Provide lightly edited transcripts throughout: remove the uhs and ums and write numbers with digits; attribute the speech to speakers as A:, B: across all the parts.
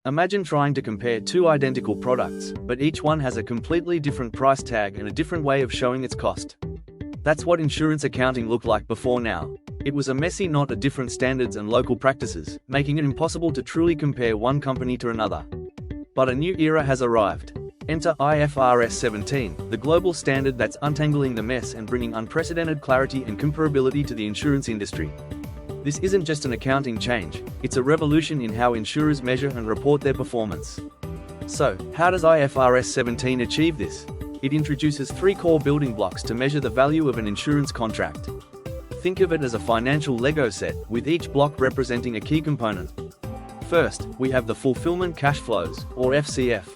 A: Imagine trying to compare two identical products, but each one has a completely different price tag and a different way of showing its cost. That's what insurance accounting looked like before now. It was a messy knot of different standards and local practices, making it impossible to truly compare one company to another. But a new era has arrived. Enter IFRS 17, the global standard that's untangling the mess and bringing unprecedented clarity and comparability to the insurance industry. This isn't just an accounting change, it's a revolution in how insurers measure and report their performance. So, how does IFRS 17 achieve this? It introduces three core building blocks to measure the value of an insurance contract. Think of it as a financial Lego set, with each block representing a key component. First, we have the fulfillment cash flows, or FCF.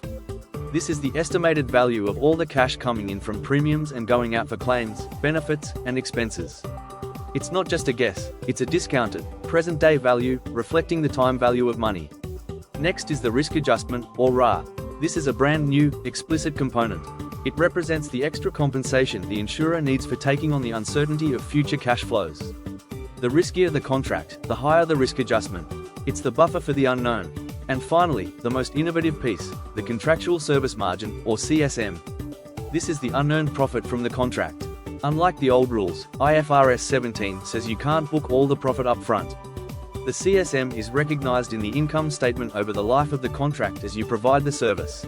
A: This is the estimated value of all the cash coming in from premiums and going out for claims, benefits, and expenses. It's not just a guess, it's a discounted, present-day value, reflecting the time value of money. Next is the risk adjustment, or RA. This is a brand new, explicit component. It represents the extra compensation the insurer needs for taking on the uncertainty of future cash flows. The riskier the contract, the higher the risk adjustment. It's the buffer for the unknown. And finally, the most innovative piece, the contractual service margin, or CSM. This is the unearned profit from the contract. Unlike the old rules, IFRS 17 says you can't book all the profit up front. The CSM is recognized in the income statement over the life of the contract as you provide the service.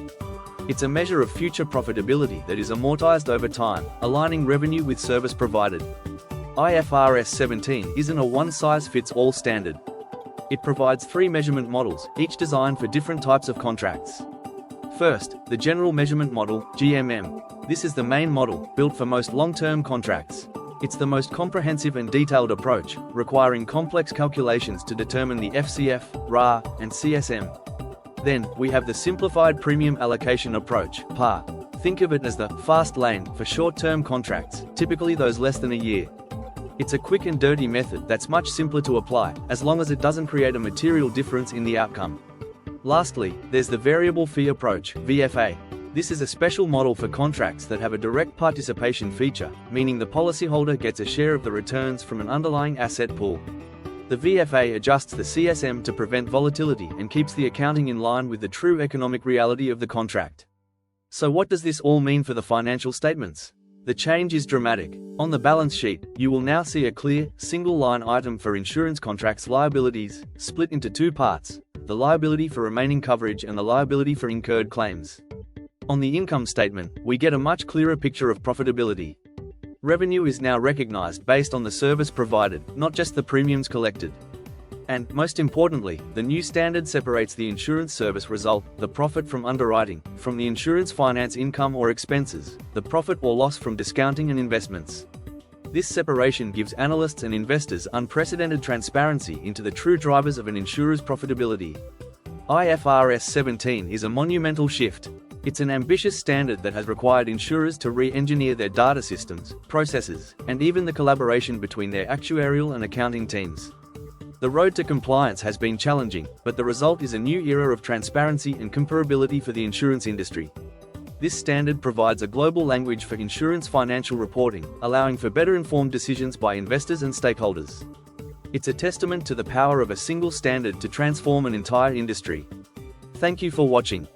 A: It's a measure of future profitability that is amortized over time, aligning revenue with service provided. IFRS 17 isn't a one-size-fits-all standard. It provides three measurement models, each designed for different types of contracts. First, the General Measurement Model, GMM. This is the main model, built for most long-term contracts. It's the most comprehensive and detailed approach, requiring complex calculations to determine the FCF, RA, and CSM. Then, we have the Simplified Premium Allocation Approach, PAR. Think of it as the fast lane for short-term contracts, typically those less than a year. It's a quick and dirty method that's much simpler to apply, as long as it doesn't create a material difference in the outcome. Lastly, there's the Variable Fee Approach, VFA. This is a special model for contracts that have a direct participation feature, meaning the policyholder gets a share of the returns from an underlying asset pool. The VFA adjusts the CSM to prevent volatility and keeps the accounting in line with the true economic reality of the contract. So what does this all mean for the financial statements? The change is dramatic. On the balance sheet, you will now see a clear, single-line item for insurance contracts liabilities, split into two parts: the liability for remaining coverage and the liability for incurred claims. On the income statement, we get a much clearer picture of profitability. Revenue is now recognized based on the service provided, not just the premiums collected. And, most importantly, the new standard separates the insurance service result, the profit from underwriting, from the insurance finance income or expenses, the profit or loss from discounting and investments. This separation gives analysts and investors unprecedented transparency into the true drivers of an insurer's profitability. IFRS 17 is a monumental shift. It's an ambitious standard that has required insurers to re-engineer their data systems, processes, and even the collaboration between their actuarial and accounting teams. The road to compliance has been challenging, but the result is a new era of transparency and comparability for the insurance industry. This standard provides a global language for insurance financial reporting, allowing for better informed decisions by investors and stakeholders. It's a testament to the power of a single standard to transform an entire industry. Thank you for watching.